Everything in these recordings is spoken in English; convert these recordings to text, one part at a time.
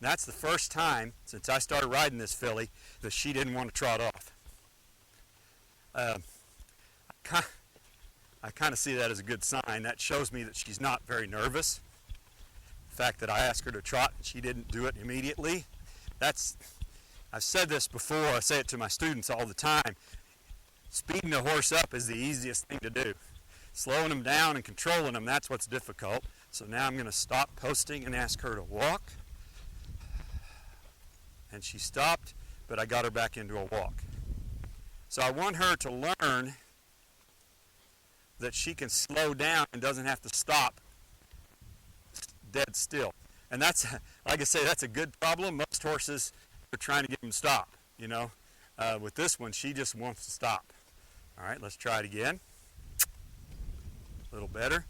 that's the first time since I started riding this filly that she didn't want to trot off. I kind of see that as a good sign. That shows me that she's not very nervous. The fact that I asked her to trot and she didn't do it immediately, I've said this before, I say it to my students all the time. Speeding a horse up is the easiest thing to do. Slowing them down and controlling them, that's what's difficult. So now I'm going to stop posting and ask her to walk. And she stopped, but I got her back into a walk. So I want her to learn that she can slow down and doesn't have to stop dead still. And that's, like I say, that's a good problem. Most horses are trying to get them to stop, you know. With this one, she just wants to stop. All right, let's try it again. A little better.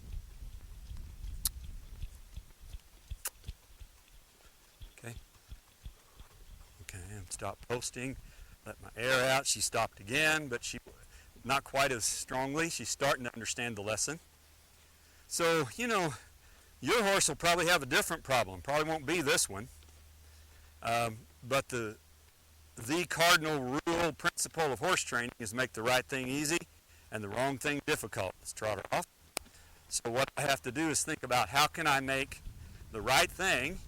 Okay. Okay, and stop posting. Let my air out. She stopped again, but she not quite as strongly. She's starting to understand the lesson. So, you know, your horse will probably have a different problem. Probably won't be this one. But the cardinal rule principle of horse training is make the right thing easy and the wrong thing difficult. Let's trot her off. So what I have to do is think about how can I make the right thing,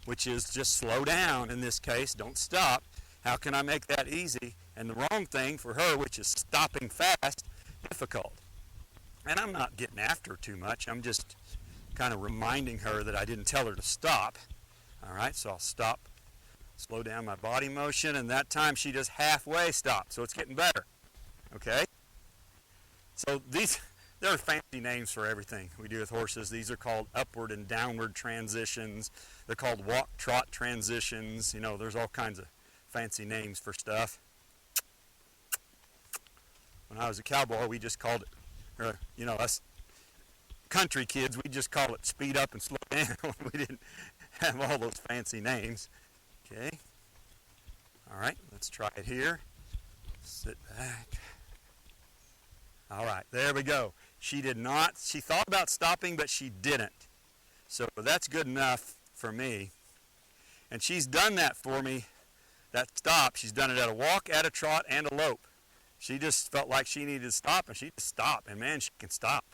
which is just slow down in this case, don't stop. How can I make that easy? And the wrong thing for her, which is stopping fast, difficult. And I'm not getting after her too much. I'm just kind of reminding her that I didn't tell her to stop. All right, so I'll stop, slow down my body motion, and that time she just halfway stopped, so it's getting better. Okay? So there are fancy names for everything we do with horses. These are called upward and downward transitions. They're called walk-trot transitions. You know, there's all kinds of fancy names for stuff. When I was a cowboy, we just called it, or, you know, us country kids, we just call it speed up and slow down. We didn't have all those fancy names. Okay. All right, let's try it here. Sit back. All right, there we go. She did not, she thought about stopping, but she didn't. So that's good enough for me. And she's done that for me, that stop. She's done it at a walk, at a trot, and a lope. She just felt like she needed to stop, and she just stopped. And man, she can stop.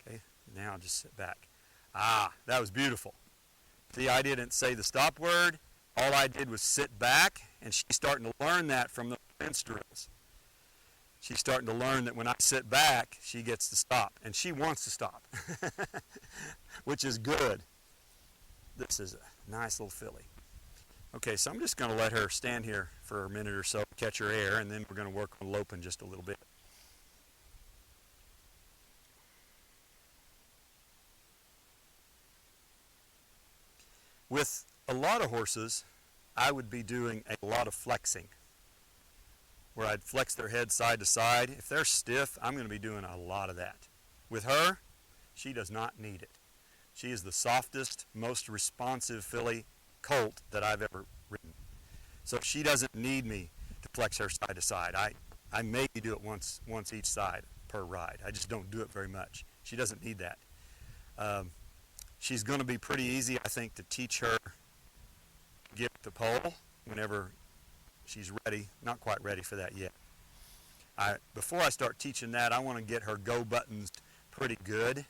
Okay, now just sit back. Ah, that was beautiful. See, I didn't say the stop word. All I did was sit back, and she's starting to learn that from the fence drills. She's starting to learn that when I sit back, she gets to stop, and she wants to stop, which is good. This is a nice little filly. Okay, so I'm just going to let her stand here for a minute or so, catch her air, and then we're going to work on loping just a little bit. With a lot of horses, I would be doing a lot of flexing, where I'd flex their head side to side. If they're stiff, I'm going to be doing a lot of that. With her, she does not need it. She is the softest, most responsive filly colt that I've ever ridden. So she doesn't need me to flex her side to side. I maybe do it once each side per ride. I just don't do it very much. She doesn't need that. She's going to be pretty easy, I think, to teach her to get the pole whenever she's ready. Not quite ready for that yet. Before I start teaching that, I want to get her go buttons pretty good,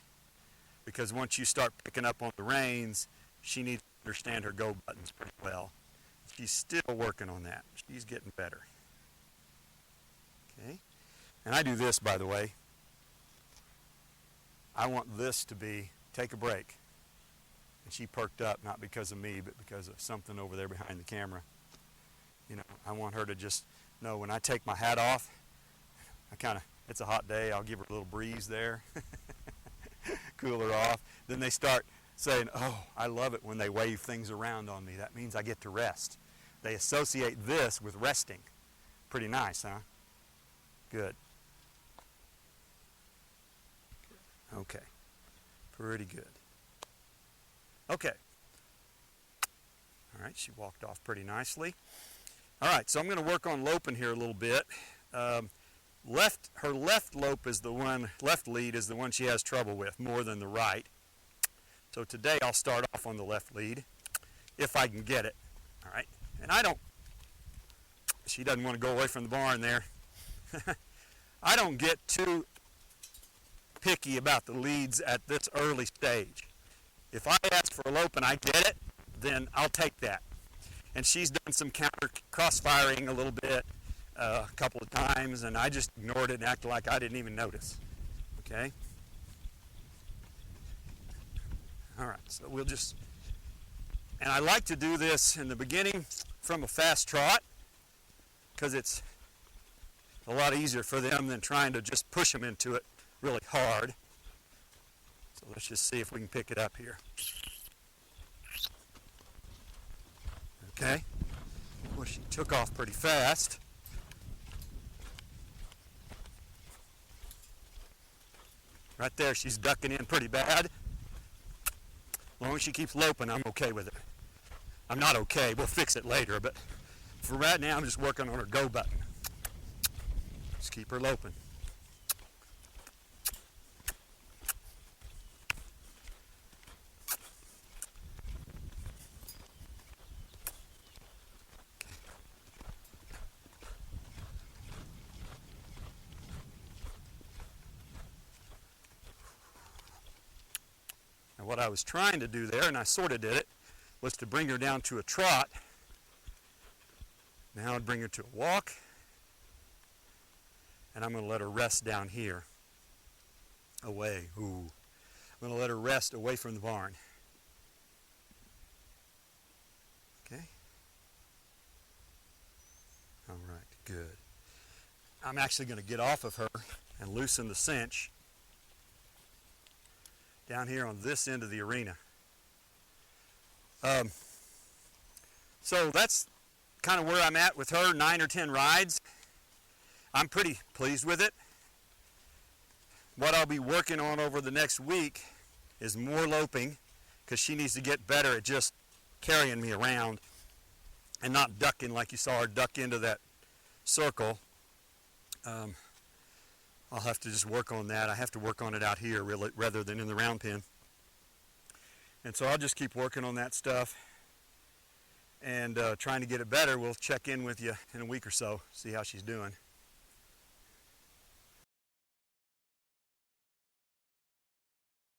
because once you start picking up on the reins, she needs to understand her go buttons pretty well. She's still working on that. She's getting better. Okay? And I do this, by the way. I want this to be, take a break. And she perked up, not because of me, but because of something over there behind the camera. You know, I want her to just know when I take my hat off, it's a hot day, I'll give her a little breeze there, cool her off. Then they start saying, oh, I love it when they wave things around on me. That means I get to rest. They associate this with resting. Pretty nice, huh? Good. Okay. Pretty good. Okay. All right, she walked off pretty nicely. All right, so I'm going to work on loping here a little bit. Her left lope is the one, left lead is the one she has trouble with more than the right. So today I'll start off on the left lead. if I can get it. All right, and she doesn't want to go away from the barn there. I don't get too picky about the leads at this early stage. If I ask for a lope and I get it, then I'll take that. And she's done some cross-firing a little bit a couple of times, and I just ignored it and acted like I didn't even notice. Okay? All right, so we'll just, and I like to do this in the beginning from a fast trot because it's a lot easier for them than trying to just push them into it really hard. So let's just see if we can pick it up here. Okay. Well, she took off pretty fast. Right there, she's ducking in pretty bad. As long as she keeps loping, I'm okay with it. I'm not okay. We'll fix it later, but for right now, I'm just working on her go button. Just keep her loping. What I was trying to do there, and I sort of did it, was to bring her down to a trot. Now I'd bring her to a walk, and I'm going to let her rest down here, away. Ooh. I'm going to let her rest away from the barn. Okay? All right, good. I'm actually going to get off of her and loosen the cinch down here on this end of the arena. So that's kind of where I'm at with her, 9 or 10 rides. I'm pretty pleased with it. What I'll be working on over the next week is more loping, because she needs to get better at just carrying me around and not ducking like you saw her duck into that circle. I'll have to just work on that. I have to work on it out here really, rather than in the round pen. And so I'll just keep working on that stuff and trying to get it better. We'll check in with you in a week or so, see how she's doing.